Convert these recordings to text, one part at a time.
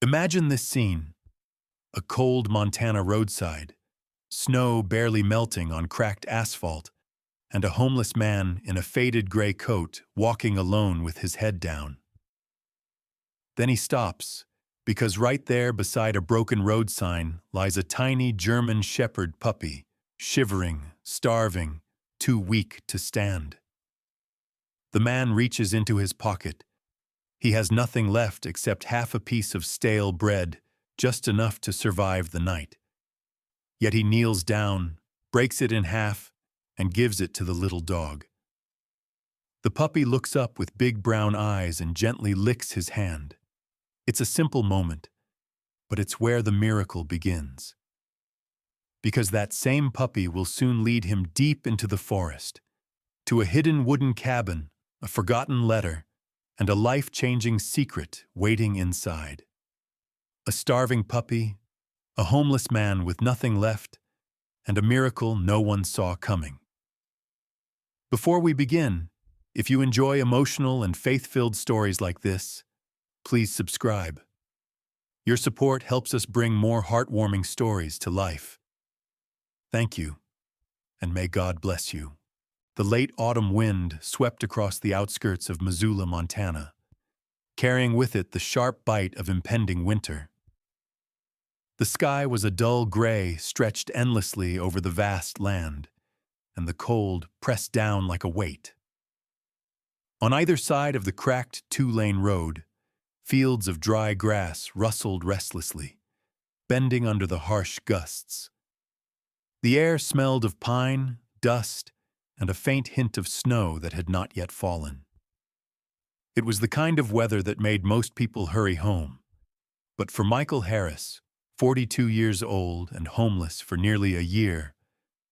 Imagine this scene: a cold Montana roadside, snow barely melting on cracked asphalt, and a homeless man in a faded gray coat walking alone with his head down. Then he stops, because right there beside a broken road sign lies a tiny German Shepherd puppy, shivering, starving, too weak to stand. The man reaches into his pocket. He has nothing left except half a piece of stale bread, just enough to survive the night. Yet he kneels down, breaks it in half, and gives it to the little dog. The puppy looks up with big brown eyes and gently licks his hand. It's a simple moment, but it's where the miracle begins. Because that same puppy will soon lead him deep into the forest, to a hidden wooden cabin, a forgotten letter, and a life-changing secret waiting inside. A starving puppy, a homeless man with nothing left, and a miracle no one saw coming. Before we begin, if you enjoy emotional and faith-filled stories like this, please subscribe. Your support helps us bring more heartwarming stories to life. Thank you, and may God bless you. The late autumn wind swept across the outskirts of Missoula, Montana, carrying with it the sharp bite of impending winter. The sky was a dull gray stretched endlessly over the vast land, and the cold pressed down like a weight. On either side of the cracked two-lane road, fields of dry grass rustled restlessly, bending under the harsh gusts. The air smelled of pine, dust, and a faint hint of snow that had not yet fallen. It was the kind of weather that made most people hurry home. But for Michael Harris, 42 years old and homeless for nearly a year,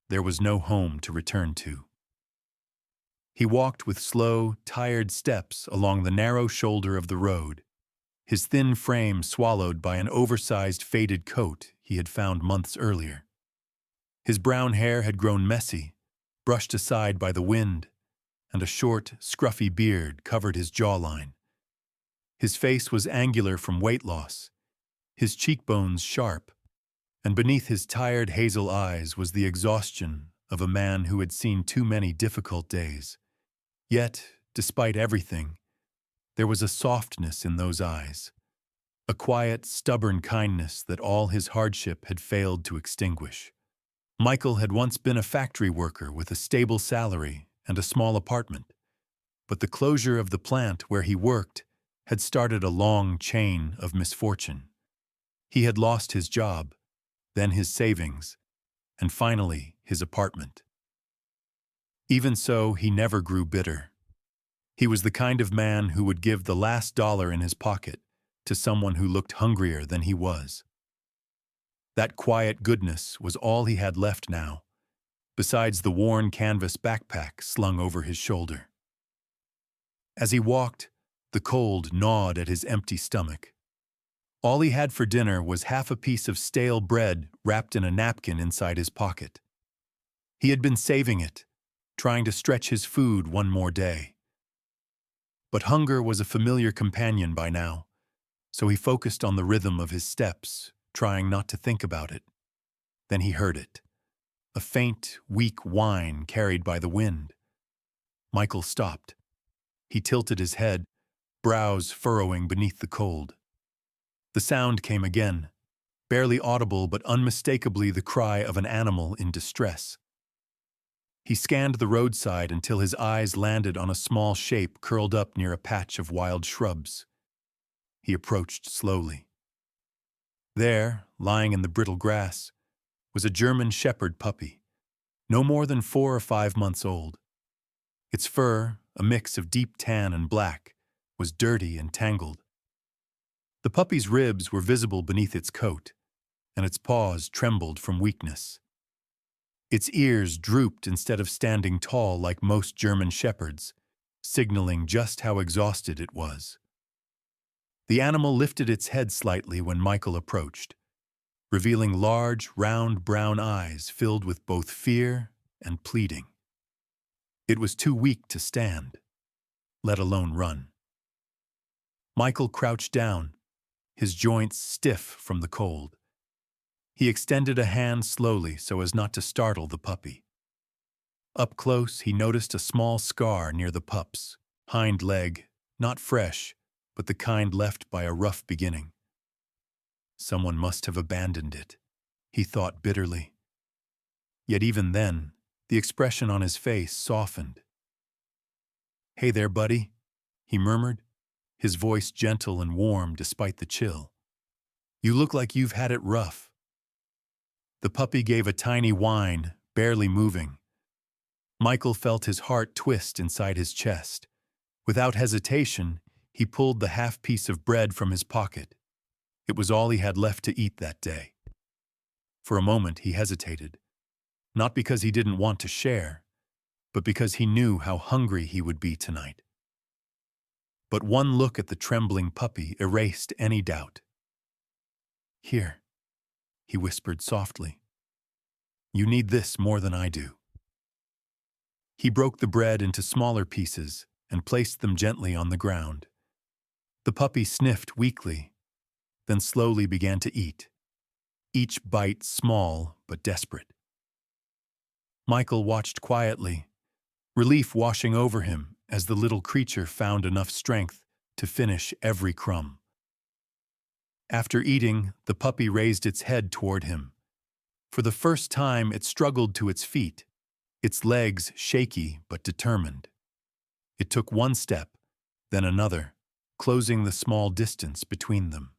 there was no home to return to. He walked with slow, tired steps along the narrow shoulder of the road, his thin frame swallowed by an oversized faded coat he had found months earlier. His brown hair had grown messy, brushed aside by the wind, and a short, scruffy beard covered his jawline. His face was angular from weight loss, his cheekbones sharp, and beneath his tired hazel eyes was the exhaustion of a man who had seen too many difficult days. Yet, despite everything, there was a softness in those eyes, a quiet, stubborn kindness that all his hardship had failed to extinguish. Michael had once been a factory worker with a stable salary and a small apartment, but the closure of the plant where he worked had started a long chain of misfortune. He had lost his job, then his savings, and finally his apartment. Even so, he never grew bitter. He was the kind of man who would give the last dollar in his pocket to someone who looked hungrier than he was. That quiet goodness was all he had left now, besides the worn canvas backpack slung over his shoulder. As he walked, the cold gnawed at his empty stomach. All he had for dinner was half a piece of stale bread wrapped in a napkin inside his pocket. He had been saving it, trying to stretch his food one more day. But hunger was a familiar companion by now, so he focused on the rhythm of his steps, trying not to think about it. Then he heard it, a faint, weak whine carried by the wind. Michael stopped. He tilted his head, brows furrowing beneath the cold. The sound came again, barely audible but unmistakably the cry of an animal in distress. He scanned the roadside until his eyes landed on a small shape curled up near a patch of wild shrubs. He approached slowly. There, lying in the brittle grass, was a German Shepherd puppy, no more than 4 or 5 months old. Its fur, a mix of deep tan and black, was dirty and tangled. The puppy's ribs were visible beneath its coat, and its paws trembled from weakness. Its ears drooped instead of standing tall like most German Shepherds, signaling just how exhausted it was. The animal lifted its head slightly when Michael approached, revealing large, round brown eyes filled with both fear and pleading. It was too weak to stand, let alone run. Michael crouched down, his joints stiff from the cold. He extended a hand slowly so as not to startle the puppy. Up close, he noticed a small scar near the pup's hind leg, not fresh, but the kind left by a rough beginning. Someone must have abandoned it, he thought bitterly. Yet even then, the expression on his face softened. "Hey there, buddy," he murmured, his voice gentle and warm despite the chill. "You look like you've had it rough." The puppy gave a tiny whine, barely moving. Michael felt his heart twist inside his chest. Without hesitation, he pulled the half piece of bread from his pocket. It was all he had left to eat that day. For a moment he hesitated, not because he didn't want to share, but because he knew how hungry he would be tonight. But one look at the trembling puppy erased any doubt. "Here," he whispered softly. "You need this more than I do." He broke the bread into smaller pieces and placed them gently on the ground. The puppy sniffed weakly, then slowly began to eat, each bite small but desperate. Michael watched quietly, relief washing over him as the little creature found enough strength to finish every crumb. After eating, the puppy raised its head toward him. For the first time, it struggled to its feet, its legs shaky but determined. It took one step, then another, closing the small distance between them.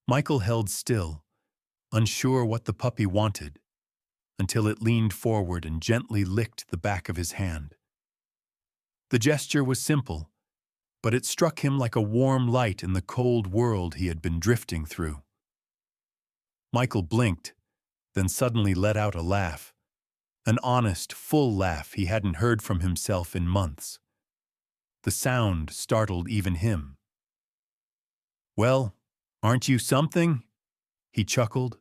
Michael held still, unsure what the puppy wanted, until it leaned forward and gently licked the back of his hand. The gesture was simple, but it struck him like a warm light in the cold world he had been drifting through. Michael blinked, then suddenly let out a laugh, an honest, full laugh he hadn't heard from himself in months. The sound startled even him. "Well, aren't you something?" he chuckled,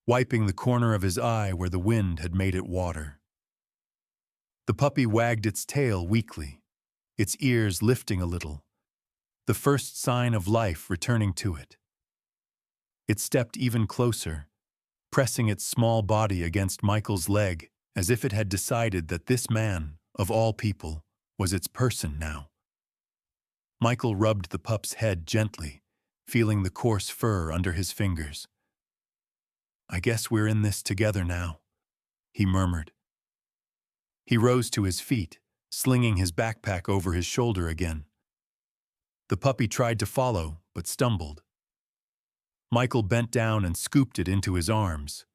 wiping the corner of his eye where the wind had made it water. The puppy wagged its tail weakly, its ears lifting a little, the first sign of life returning to it. It stepped even closer, pressing its small body against Michael's leg as if it had decided that this man, of all people, was its person now. Michael rubbed the pup's head gently, feeling the coarse fur under his fingers. "I guess we're in this together now," he murmured. He rose to his feet, slinging his backpack over his shoulder again. The puppy tried to follow, but stumbled. Michael bent down and scooped it into his arms.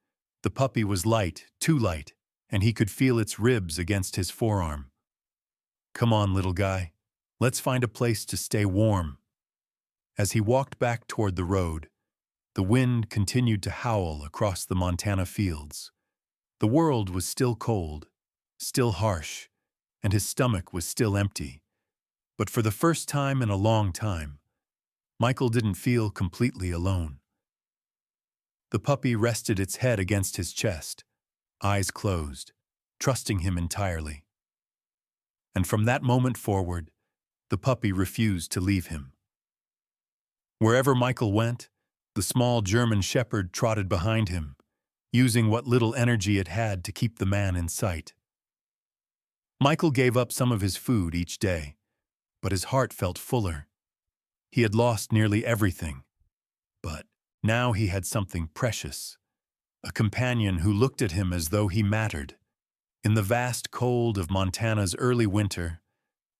The puppy was light, too light, and he could feel its ribs against his forearm. "Come on, little guy. Let's find a place to stay warm." As he walked back toward the road, the wind continued to howl across the Montana fields. The world was still cold, still harsh, and his stomach was still empty. But for the first time in a long time, Michael didn't feel completely alone. The puppy rested its head against his chest, eyes closed, trusting him entirely. And from that moment forward, the puppy refused to leave him. Wherever Michael went, the small German shepherd trotted behind him, using what little energy it had to keep the man in sight. Michael gave up some of his food each day, but his heart felt fuller. He had lost nearly everything, but now he had something precious, a companion who looked at him as though he mattered. In the vast cold of Montana's early winter,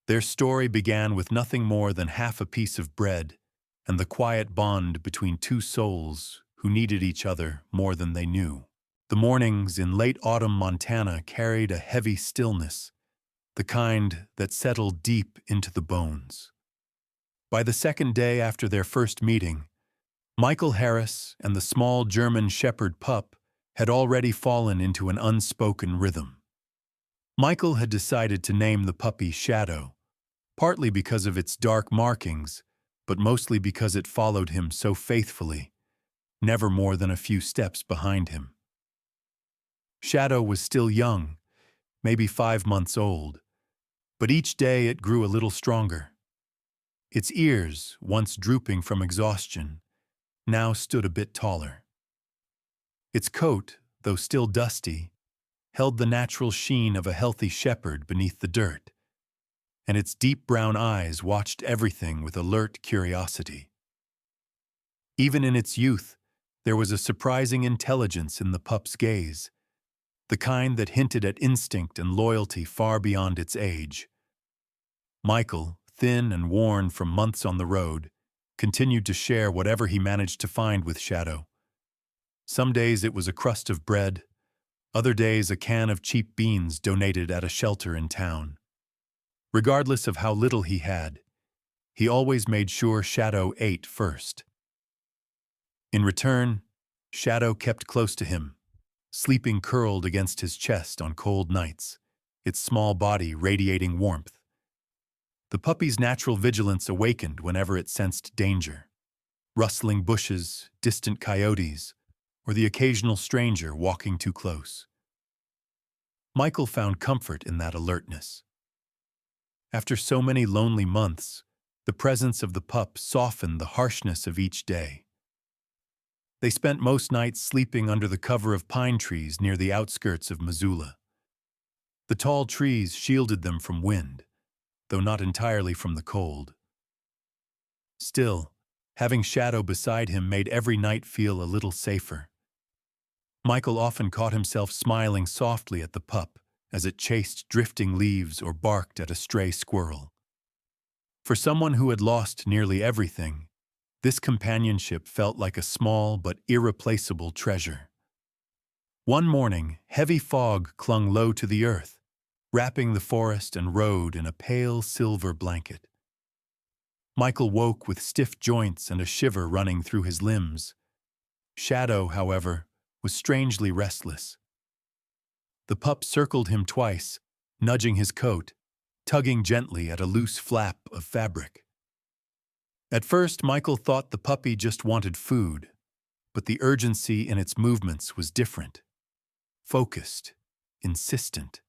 their story began with nothing more than half a piece of bread and the quiet bond between two souls who needed each other more than they knew. The mornings in late autumn Montana carried a heavy stillness, the kind that settled deep into the bones. By the second day after their first meeting, Michael Harris and the small German shepherd pup had already fallen into an unspoken rhythm. Michael had decided to name the puppy Shadow, partly because of its dark markings, but mostly because it followed him so faithfully, never more than a few steps behind him. Shadow was still young, maybe 5 months old, but each day it grew a little stronger. Its ears, once drooping from exhaustion, now stood a bit taller. Its coat, though still dusty, held the natural sheen of a healthy shepherd beneath the dirt, and its deep brown eyes watched everything with alert curiosity. Even in its youth, there was a surprising intelligence in the pup's gaze, the kind that hinted at instinct and loyalty far beyond its age. Michael, thin and worn from months on the road, continued to share whatever he managed to find with Shadow. Some days it was a crust of bread, other days a can of cheap beans donated at a shelter in town. Regardless of how little he had, he always made sure Shadow ate first. In return, Shadow kept close to him, sleeping curled against his chest on cold nights, its small body radiating warmth. The puppy's natural vigilance awakened whenever it sensed danger: rustling bushes, distant coyotes, or the occasional stranger walking too close. Michael found comfort in that alertness. After so many lonely months, the presence of the pup softened the harshness of each day. They spent most nights sleeping under the cover of pine trees near the outskirts of Missoula. The tall trees shielded them from wind, though not entirely from the cold. Still, having Shadow beside him made every night feel a little safer. Michael often caught himself smiling softly at the pup as it chased drifting leaves or barked at a stray squirrel. For someone who had lost nearly everything, this companionship felt like a small but irreplaceable treasure. One morning, heavy fog clung low to the earth, wrapping the forest and road in a pale silver blanket. Michael woke with stiff joints and a shiver running through his limbs. Shadow, however, was strangely restless. The pup circled him twice, nudging his coat, tugging gently at a loose flap of fabric. At first, Michael thought the puppy just wanted food, but the urgency in its movements was different. Focused, insistent.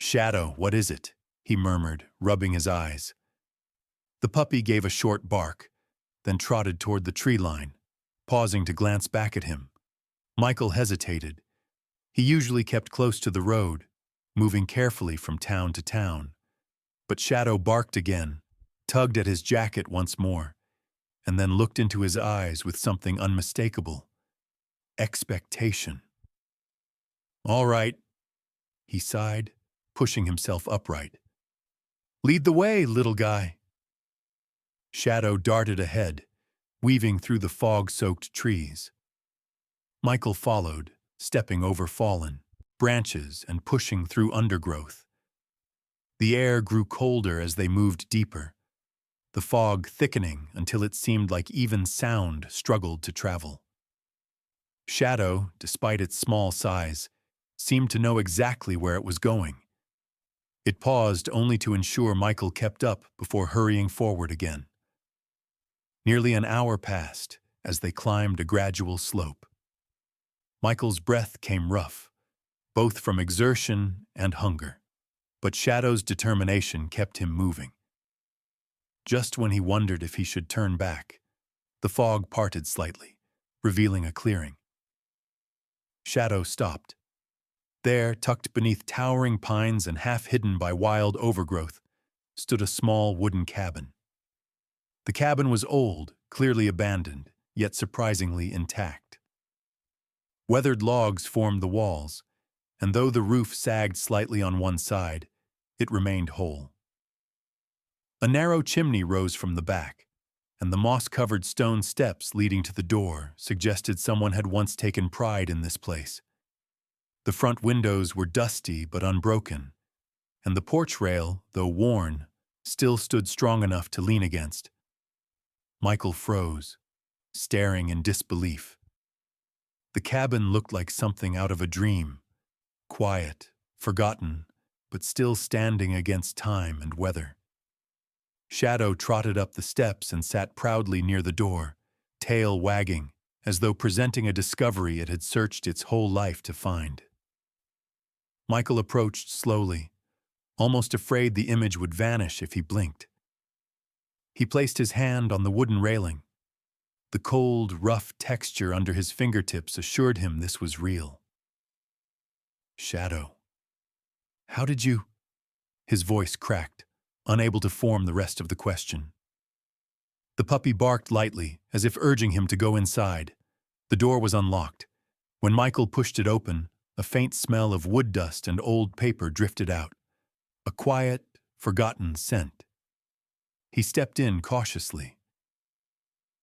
"Shadow, what is it?" he murmured, rubbing his eyes. The puppy gave a short bark, then trotted toward the tree line, pausing to glance back at him. Michael hesitated. He usually kept close to the road, moving carefully from town to town. But Shadow barked again, tugged at his jacket once more, and then looked into his eyes with something unmistakable: expectation. "All right," he sighed, pushing himself upright. "Lead the way, little guy." Shadow darted ahead, weaving through the fog-soaked trees. Michael followed, stepping over fallen branches and pushing through undergrowth. The air grew colder as they moved deeper, the fog thickening until it seemed like even sound struggled to travel. Shadow, despite its small size, seemed to know exactly where it was going. It paused only to ensure Michael kept up before hurrying forward again. Nearly an hour passed as they climbed a gradual slope. Michael's breath came rough, both from exertion and hunger, but Shadow's determination kept him moving. Just when he wondered if he should turn back, the fog parted slightly, revealing a clearing. Shadow stopped. There, tucked beneath towering pines and half hidden by wild overgrowth, stood a small wooden cabin. The cabin was old, clearly abandoned, yet surprisingly intact. Weathered logs formed the walls, and though the roof sagged slightly on one side, it remained whole. A narrow chimney rose from the back, and the moss-covered stone steps leading to the door suggested someone had once taken pride in this place. The front windows were dusty but unbroken, and the porch rail, though worn, still stood strong enough to lean against. Michael froze, staring in disbelief. The cabin looked like something out of a dream, quiet, forgotten, but still standing against time and weather. Shadow trotted up the steps and sat proudly near the door, tail wagging, as though presenting a discovery it had searched its whole life to find. Michael approached slowly, almost afraid the image would vanish if he blinked. He placed his hand on the wooden railing. The cold, rough texture under his fingertips assured him this was real. Shadow. How did you? His voice cracked, unable to form the rest of the question. The puppy barked lightly, as if urging him to go inside. The door was unlocked. When Michael pushed it open, a faint smell of wood dust and old paper drifted out. A quiet, forgotten scent. He stepped in cautiously.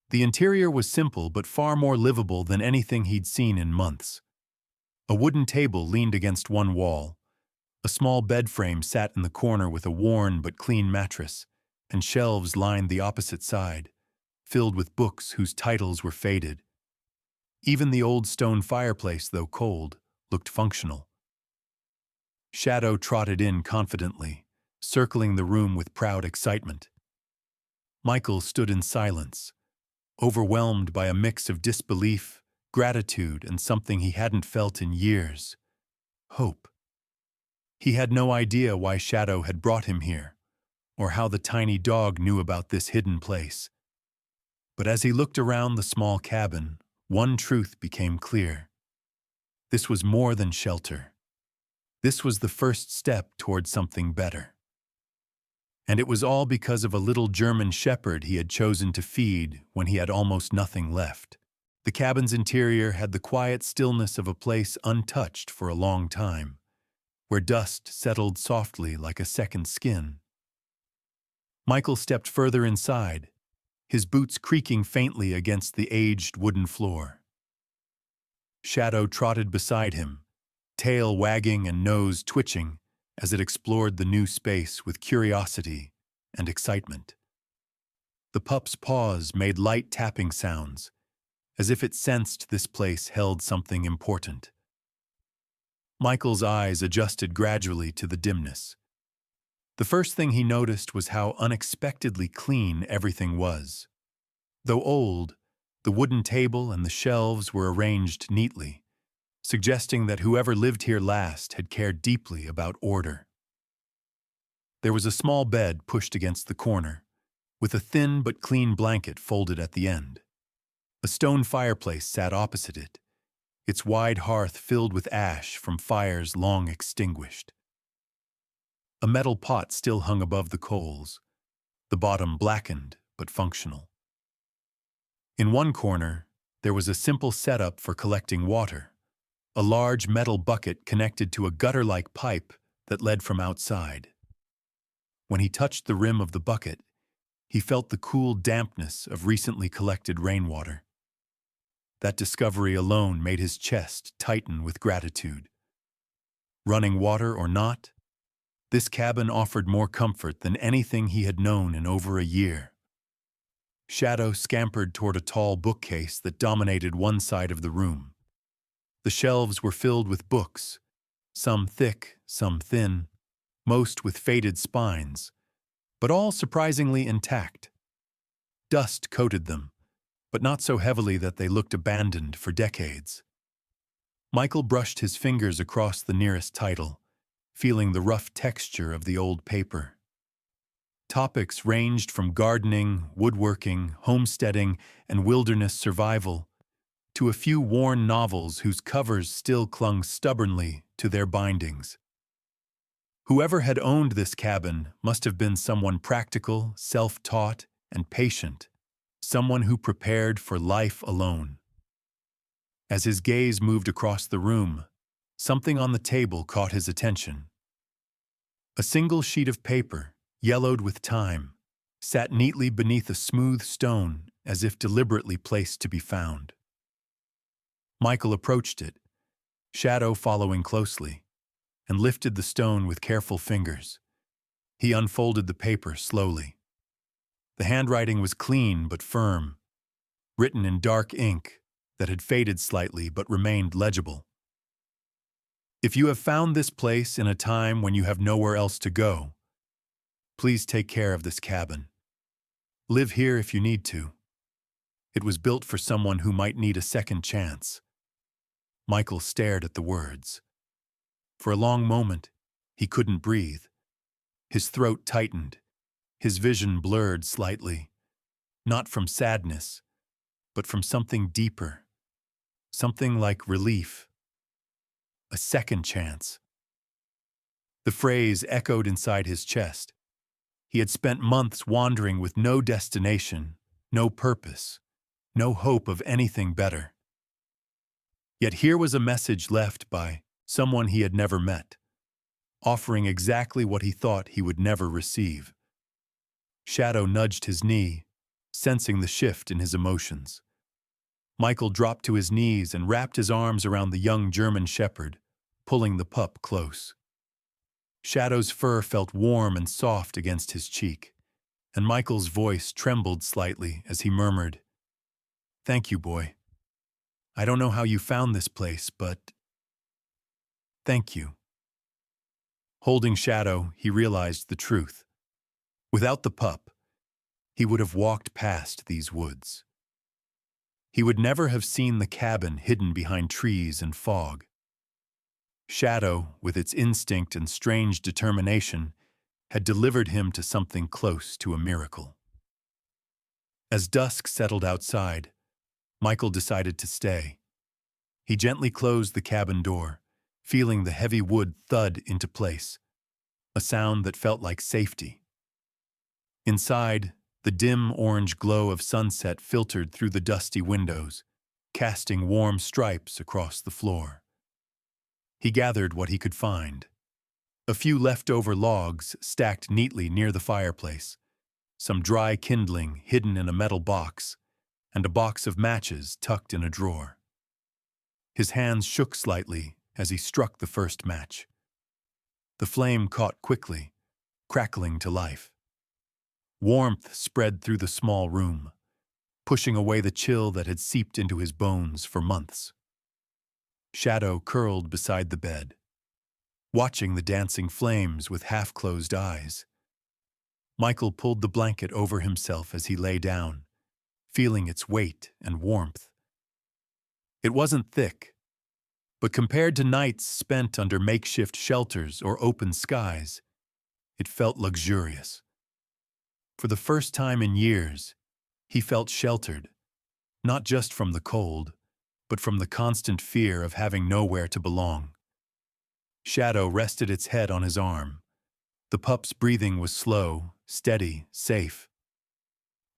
The interior was simple but far more livable than anything he'd seen in months. A wooden table leaned against one wall. A small bed frame sat in the corner with a worn but clean mattress, and shelves lined the opposite side, filled with books whose titles were faded. Even the old stone fireplace, though cold, looked functional. Shadow trotted in confidently, circling the room with proud excitement. Michael stood in silence, overwhelmed by a mix of disbelief, gratitude, and something he hadn't felt in years: hope. He had no idea why Shadow had brought him here, or how the tiny dog knew about this hidden place. But as he looked around the small cabin, one truth became clear. This was more than shelter. This was the first step toward something better. And it was all because of a little German shepherd he had chosen to feed when he had almost nothing left. The cabin's interior had the quiet stillness of a place untouched for a long time, where dust settled softly like a second skin. Michael stepped further inside, his boots creaking faintly against the aged wooden floor. Shadow trotted beside him, tail wagging and nose twitching as it explored the new space with curiosity and excitement. The pup's paws made light tapping sounds, as if it sensed this place held something important. Michael's eyes adjusted gradually to the dimness. The first thing he noticed was how unexpectedly clean everything was. Though old, the wooden table and the shelves were arranged neatly, suggesting that whoever lived here last had cared deeply about order. There was a small bed pushed against the corner, with a thin but clean blanket folded at the end. A stone fireplace sat opposite it, its wide hearth filled with ash from fires long extinguished. A metal pot still hung above the coals, the bottom blackened but functional. In one corner, there was a simple setup for collecting water, a large metal bucket connected to a gutter-like pipe that led from outside. When he touched the rim of the bucket, he felt the cool dampness of recently collected rainwater. That discovery alone made his chest tighten with gratitude. Running water or not, this cabin offered more comfort than anything he had known in over a year. Shadow scampered toward a tall bookcase that dominated one side of the room. The shelves were filled with books, some thick, some thin, most with faded spines, but all surprisingly intact. Dust coated them, but not so heavily that they looked abandoned for decades. Michael brushed his fingers across the nearest title, feeling the rough texture of the old paper. Topics ranged from gardening, woodworking, homesteading, and wilderness survival, to a few worn novels whose covers still clung stubbornly to their bindings. Whoever had owned this cabin must have been someone practical, self-taught, and patient, someone who prepared for life alone. As his gaze moved across the room, something on the table caught his attention. A single sheet of paper, yellowed with time, sat neatly beneath a smooth stone as if deliberately placed to be found. Michael approached it, Shadow following closely, and lifted the stone with careful fingers. He unfolded the paper slowly. The handwriting was clean but firm, written in dark ink that had faded slightly but remained legible. If you have found this place in a time when you have nowhere else to go, please take care of this cabin. Live here if you need to. It was built for someone who might need a second chance. Michael stared at the words. For a long moment, he couldn't breathe. His throat tightened, His vision blurred slightly, not from sadness, but from something deeper, something like relief, a second chance. The phrase echoed inside his chest. He had spent months wandering with no destination, no purpose, no hope of anything better. Yet here was a message left by someone he had never met, offering exactly what he thought he would never receive. Shadow nudged his knee, sensing the shift in his emotions. Michael dropped to his knees and wrapped his arms around the young German shepherd, pulling the pup close. Shadow's fur felt warm and soft against his cheek, and Michael's voice trembled slightly as he murmured, "Thank you, boy. I don't know how you found this place, but thank you." Holding Shadow, he realized the truth. Without the pup, he would have walked past these woods. He would never have seen the cabin hidden behind trees and fog. Shadow, with its instinct and strange determination, had delivered him to something close to a miracle. As dusk settled outside, Michael decided to stay. He gently closed the cabin door, feeling the heavy wood thud into place, a sound that felt like safety. Inside, the dim orange glow of sunset filtered through the dusty windows, casting warm stripes across the floor. He gathered what he could find. A few leftover logs stacked neatly near the fireplace, some dry kindling hidden in a metal box, and a box of matches tucked in a drawer. His hands shook slightly as he struck the first match. The flame caught quickly, crackling to life. Warmth spread through the small room, pushing away the chill that had seeped into his bones for months. Shadow curled beside the bed, watching the dancing flames with half-closed eyes. Michael pulled the blanket over himself as he lay down, feeling its weight and warmth. It wasn't thick, but compared to nights spent under makeshift shelters or open skies, it felt luxurious. For the first time in years, he felt sheltered, not just from the cold, but from the constant fear of having nowhere to belong. Shadow rested its head on his arm. The pup's breathing was slow, steady, safe.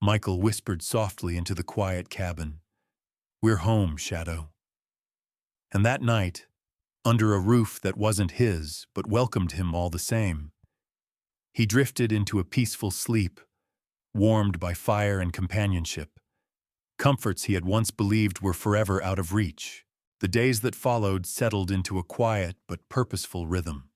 Michael whispered softly into the quiet cabin, "We're home, Shadow." And that night, under a roof that wasn't his but welcomed him all the same, he drifted into a peaceful sleep, warmed by fire and companionship. Comforts he had once believed were forever out of reach. The days that followed settled into a quiet but purposeful rhythm.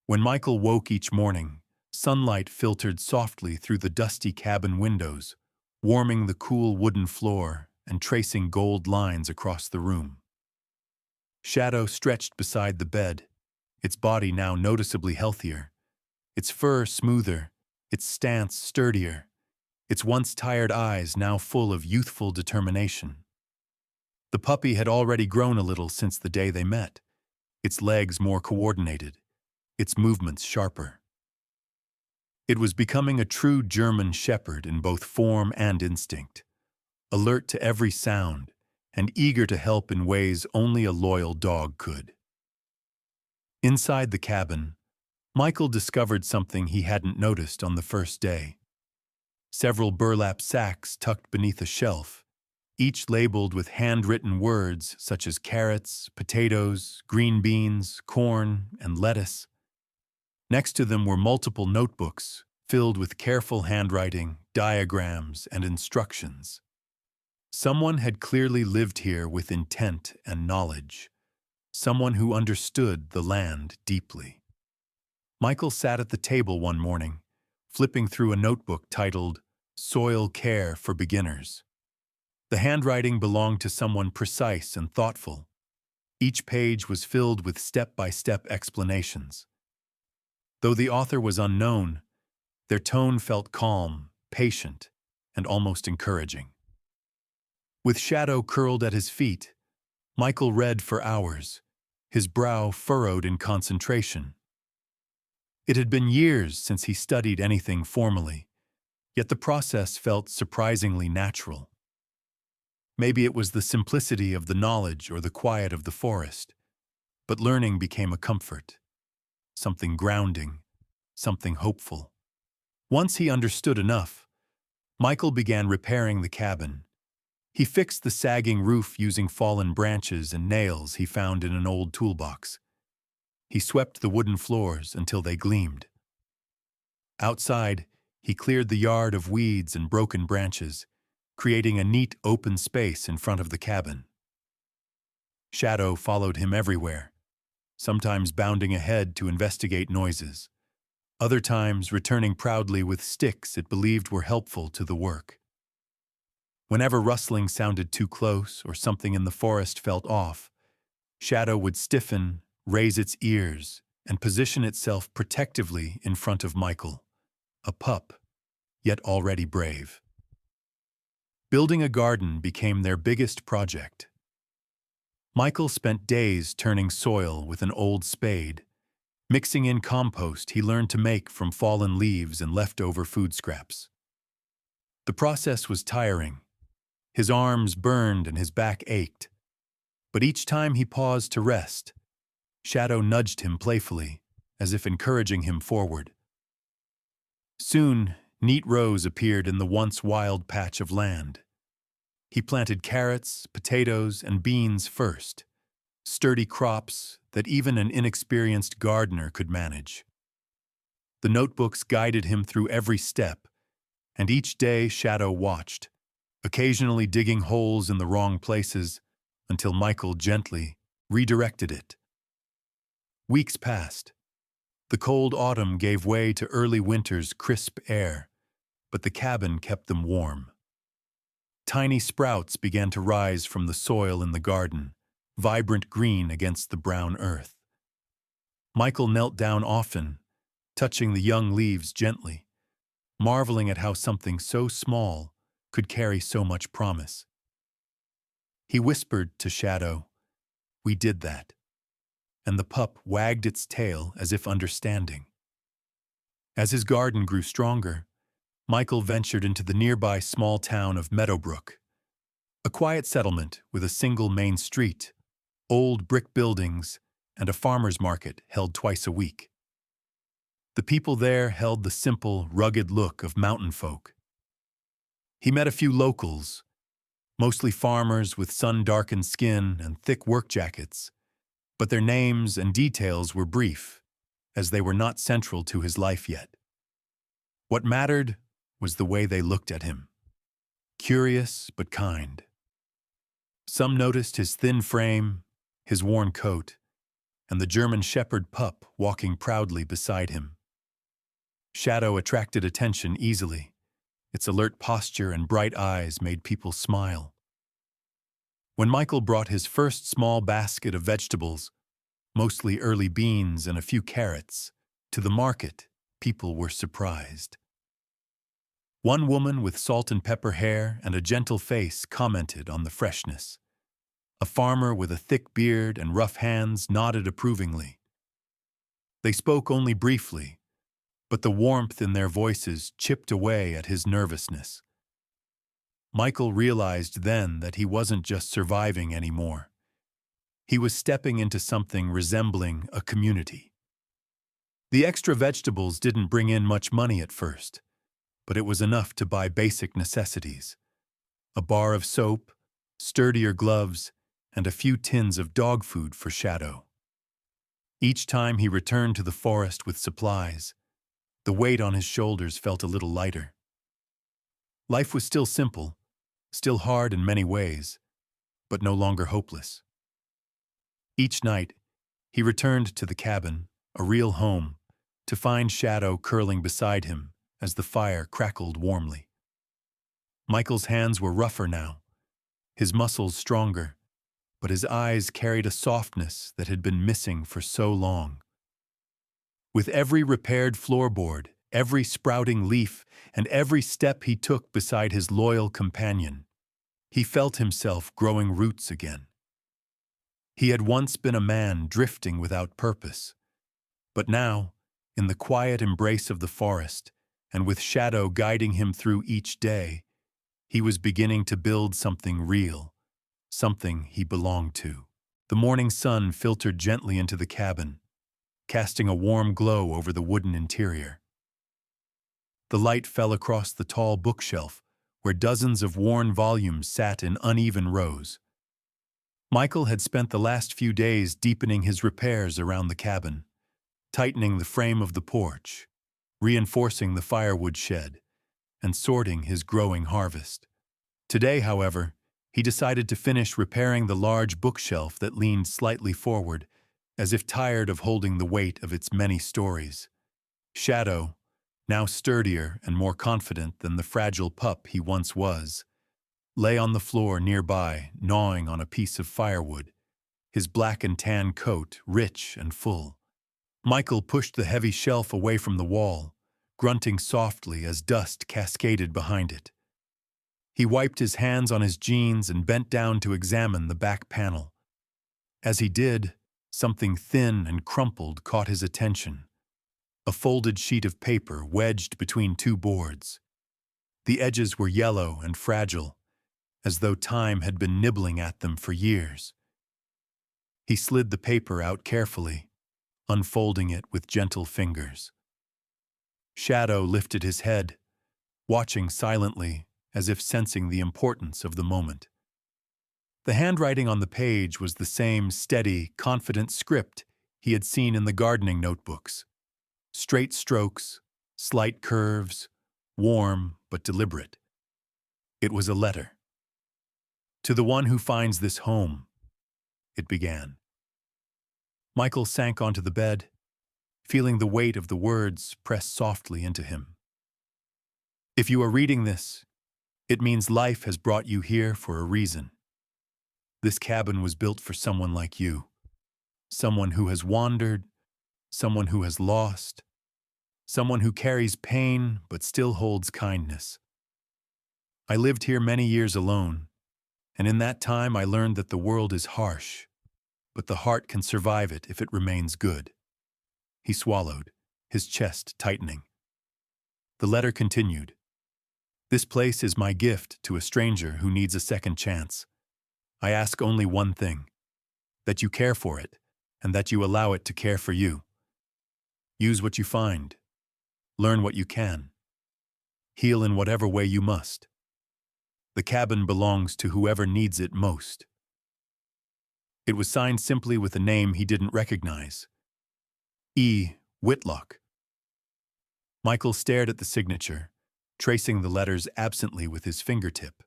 When Michael woke each morning, sunlight filtered softly through the dusty cabin windows, warming the cool wooden floor and tracing gold lines across the room. Shadow stretched beside the bed, its body now noticeably healthier, its fur smoother, its stance sturdier, its once tired eyes now full of youthful determination. The puppy had already grown a little since the day they met, its legs more coordinated, its movements sharper. It was becoming a true German shepherd in both form and instinct, alert to every sound and eager to help in ways only a loyal dog could. Inside the cabin, Michael discovered something he hadn't noticed on the first day. Several burlap sacks tucked beneath a shelf, each labeled with handwritten words such as carrots, potatoes, green beans, corn, and lettuce. Next to them were multiple notebooks filled with careful handwriting, diagrams, and instructions. Someone had clearly lived here with intent and knowledge, someone who understood the land deeply. Michael sat at the table one morning, flipping through a notebook titled "Soil Care for Beginners." The handwriting belonged to someone precise and thoughtful. Each page was filled with step-by-step explanations. Though the author was unknown, their tone felt calm, patient, and almost encouraging. With Shadow curled at his feet, Michael read for hours, his brow furrowed in concentration. It had been years since he studied anything formally, yet the process felt surprisingly natural. Maybe it was the simplicity of the knowledge or the quiet of the forest, but learning became a comfort, something grounding, something hopeful. Once he understood enough, Michael began repairing the cabin. He fixed the sagging roof using fallen branches and nails he found in an old toolbox. He swept the wooden floors until they gleamed. Outside, he cleared the yard of weeds and broken branches, creating a neat open space in front of the cabin. Shadow followed him everywhere, sometimes bounding ahead to investigate noises, other times returning proudly with sticks it believed were helpful to the work. Whenever rustling sounded too close or something in the forest felt off, Shadow would stiffen, raise its ears, and position itself protectively in front of Michael, a pup, yet already brave. Building a garden became their biggest project. Michael spent days turning soil with an old spade, mixing in compost he learned to make from fallen leaves and leftover food scraps. The process was tiring. His arms burned and his back ached. But each time he paused to rest, Shadow nudged him playfully, as if encouraging him forward. Soon, neat rows appeared in the once wild patch of land. He planted carrots, potatoes, and beans first, sturdy crops that even an inexperienced gardener could manage. The notebooks guided him through every step, and each day Shadow watched, occasionally digging holes in the wrong places until Michael gently redirected it. Weeks passed. The cold autumn gave way to early winter's crisp air, but the cabin kept them warm. Tiny sprouts began to rise from the soil in the garden, vibrant green against the brown earth. Michael knelt down often, touching the young leaves gently, marveling at how something so small could carry so much promise. He whispered to Shadow, "We did that," and the pup wagged its tail as if understanding. As his garden grew stronger, Michael ventured into the nearby small town of Meadowbrook, a quiet settlement with a single main street, old brick buildings, and a farmer's market held twice a week. The people there held the simple, rugged look of mountain folk. He met a few locals, mostly farmers with sun-darkened skin and thick work jackets, but their names and details were brief, as they were not central to his life yet. What mattered was the way they looked at him, curious but kind. Some noticed his thin frame, his worn coat, and the German shepherd pup walking proudly beside him. Shadow attracted attention easily. Its alert posture and bright eyes made people smile. When Michael brought his first small basket of vegetables, mostly early beans and a few carrots, to the market, people were surprised. One woman with salt and pepper hair and a gentle face commented on the freshness. A farmer with a thick beard and rough hands nodded approvingly. They spoke only briefly, but the warmth in their voices chipped away at his nervousness. Michael realized then that he wasn't just surviving anymore. He was stepping into something resembling a community. The extra vegetables didn't bring in much money at first, but it was enough to buy basic necessities: a bar of soap, sturdier gloves, and a few tins of dog food for Shadow. Each time he returned to the forest with supplies, the weight on his shoulders felt a little lighter. Life was still simple, still hard in many ways, but no longer hopeless. Each night, he returned to the cabin, a real home, to find Shadow curling beside him as the fire crackled warmly. Michael's hands were rougher now, his muscles stronger, but his eyes carried a softness that had been missing for so long. With every repaired floorboard, every sprouting leaf, and every step he took beside his loyal companion, he felt himself growing roots again. He had once been a man drifting without purpose, but now, In the quiet embrace of the forest, and with Shadow guiding him through each day, he was beginning to build something real, something he belonged to. The morning sun filtered gently into the cabin, casting a warm glow over the wooden interior. The light fell across the tall bookshelf, where dozens of worn volumes sat in uneven rows. Michael had spent the last few days deepening his repairs around the cabin, tightening the frame of the porch, reinforcing the firewood shed, and sorting his growing harvest. Today, however, he decided to finish repairing the large bookshelf that leaned slightly forward, as if tired of holding the weight of its many stories. Shadow, now sturdier and more confident than the fragile pup he once was, lay on the floor nearby, gnawing on a piece of firewood, his black and tan coat rich and full. Michael pushed the heavy shelf away from the wall, grunting softly as dust cascaded behind it. He wiped his hands on his jeans and bent down to examine the back panel. As he did, something thin and crumpled caught his attention. A folded sheet of paper wedged between two boards. The edges were yellow and fragile, as though time had been nibbling at them for years. He slid the paper out carefully, unfolding it with gentle fingers. Shadow lifted his head, watching silently as if sensing the importance of the moment. The handwriting on the page was the same steady, confident script he had seen in the gardening notebooks. Straight strokes, slight curves, warm but deliberate. It was a letter. "To the one who finds this home," it began. Michael sank onto the bed, feeling the weight of the words press softly into him. "If you are reading this, it means life has brought you here for a reason. This cabin was built for someone like you, someone who has wandered, someone who has lost, someone who carries pain but still holds kindness. I lived here many years alone, and in that time I learned that the world is harsh, but the heart can survive it if it remains good." He swallowed, his chest tightening. The letter continued. "This place is my gift to a stranger who needs a second chance. I ask only one thing, that you care for it, and that you allow it to care for you. Use what you find. Learn what you can. Heal in whatever way you must. The cabin belongs to whoever needs it most." It was signed simply with a name he didn't recognize. E. Whitlock. Michael stared at the signature, tracing the letters absently with his fingertip.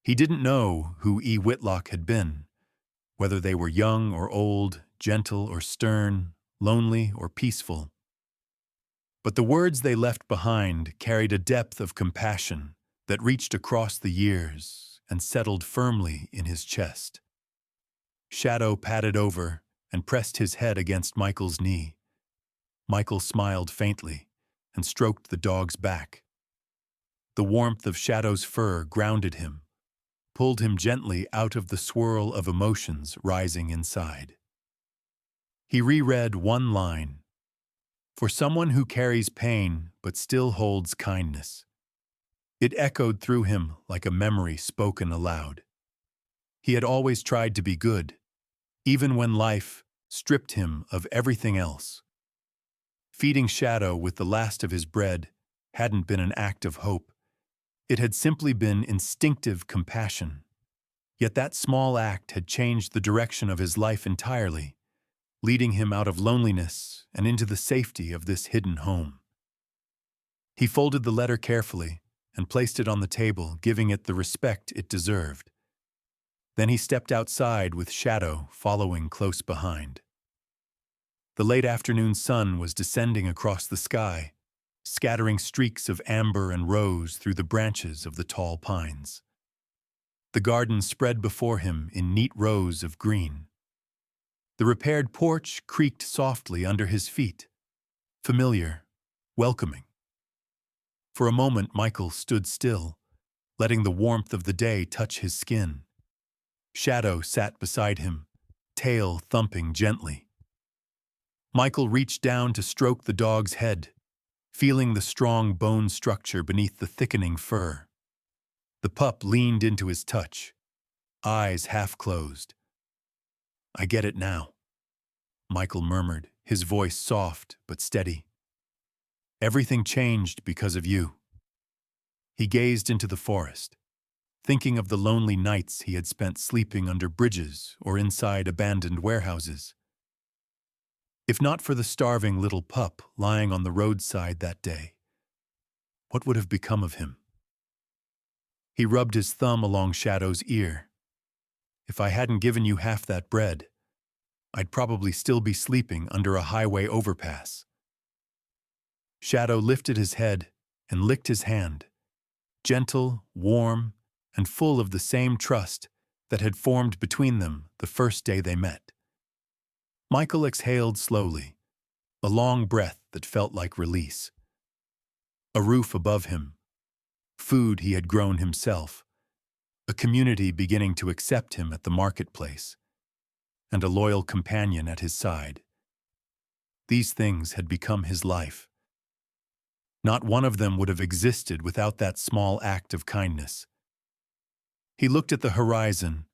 He didn't know who E. Whitlock had been, whether they were young or old, gentle or stern, lonely or peaceful. But the words they left behind carried a depth of compassion that reached across the years and settled firmly in his chest. Shadow padded over and pressed his head against Michael's knee. Michael smiled faintly and stroked the dog's back. The warmth of Shadow's fur grounded him, pulled him gently out of the swirl of emotions rising inside. He reread one line. "For someone who carries pain but still holds kindness." It echoed through him like a memory spoken aloud. He had always tried to be good, even when life stripped him of everything else. Feeding Shadow with the last of his bread hadn't been an act of hope. It had simply been instinctive compassion. Yet that small act had changed the direction of his life entirely, leading him out of loneliness and into the safety of this hidden home. He folded the letter carefully and placed it on the table, giving it the respect it deserved. Then he stepped outside with Shadow following close behind. The late afternoon sun was descending across the sky, scattering streaks of amber and rose through the branches of the tall pines. The garden spread before him in neat rows of green. The repaired porch creaked softly under his feet, familiar, welcoming. For a moment, Michael stood still, letting the warmth of the day touch his skin. Shadow sat beside him, tail thumping gently. Michael reached down to stroke the dog's head, feeling the strong bone structure beneath the thickening fur. The pup leaned into his touch, eyes half closed. "I get it now," Michael murmured, his voice soft but steady. "Everything changed because of you." He gazed into the forest, thinking of the lonely nights he had spent sleeping under bridges or inside abandoned warehouses. If not for the starving little pup lying on the roadside that day, what would have become of him? He rubbed his thumb along Shadow's ear. "If I hadn't given you half that bread, I'd probably still be sleeping under a highway overpass." Shadow lifted his head and licked his hand, gentle, warm, and full of the same trust that had formed between them the first day they met. Michael exhaled slowly, a long breath that felt like release. A roof above him, food he had grown himself, a community beginning to accept him at the marketplace, and a loyal companion at his side. These things had become his life. Not one of them would have existed without that small act of kindness. He looked at the horizon,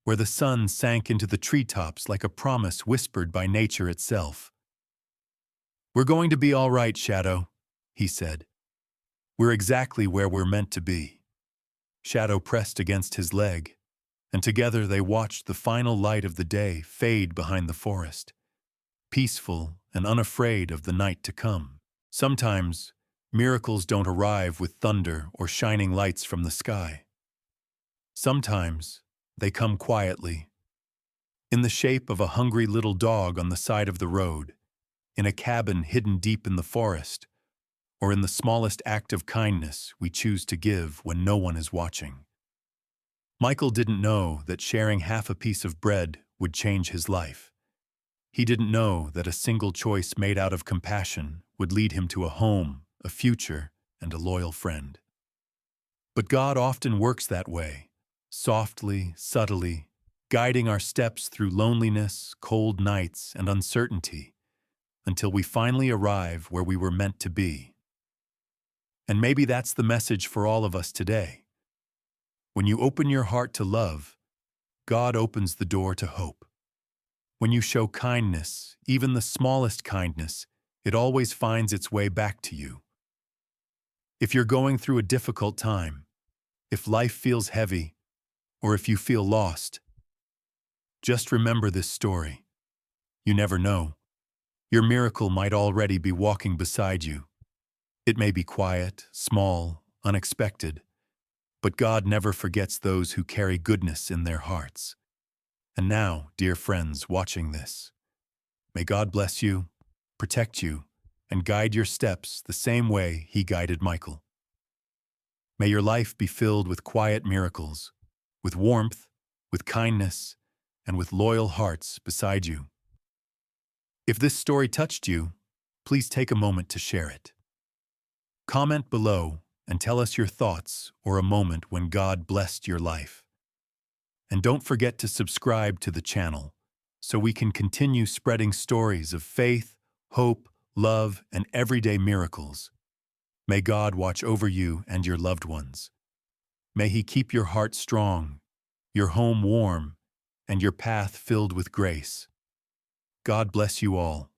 where the sun sank into the treetops like a promise whispered by nature itself. "We're going to be all right, Shadow," he said. "We're exactly where we're meant to be." Shadow pressed against his leg, and together they watched the final light of the day fade behind the forest, peaceful and unafraid of the night to come. Sometimes, miracles don't arrive with thunder or shining lights from the sky. Sometimes, they come quietly, in the shape of a hungry little dog on the side of the road, in a cabin hidden deep in the forest, or in the smallest act of kindness we choose to give when no one is watching. Michael didn't know that sharing half a piece of bread would change his life. He didn't know that a single choice made out of compassion would lead him to a home, a future, and a loyal friend. But God often works that way, softly, subtly, guiding our steps through loneliness, cold nights, and uncertainty, until we finally arrive where we were meant to be. And maybe that's the message for all of us today. When you open your heart to love, God opens the door to hope. When you show kindness, even the smallest kindness, it always finds its way back to you. If you're going through a difficult time, if life feels heavy, or if you feel lost, just remember this story. You never know. Your miracle might already be walking beside you. It may be quiet, small, unexpected, but God never forgets those who carry goodness in their hearts. And now, dear friends watching this, may God bless you, protect you, and guide your steps the same way He guided Michael. May your life be filled with quiet miracles, with warmth, with kindness, and with loyal hearts beside you. If this story touched you, please take a moment to share it. Comment below and tell us your thoughts or a moment when God blessed your life. And don't forget to subscribe to the channel so we can continue spreading stories of faith, hope, love, and everyday miracles. May God watch over you and your loved ones. May He keep your heart strong, your home warm, and your path filled with grace. God bless you all.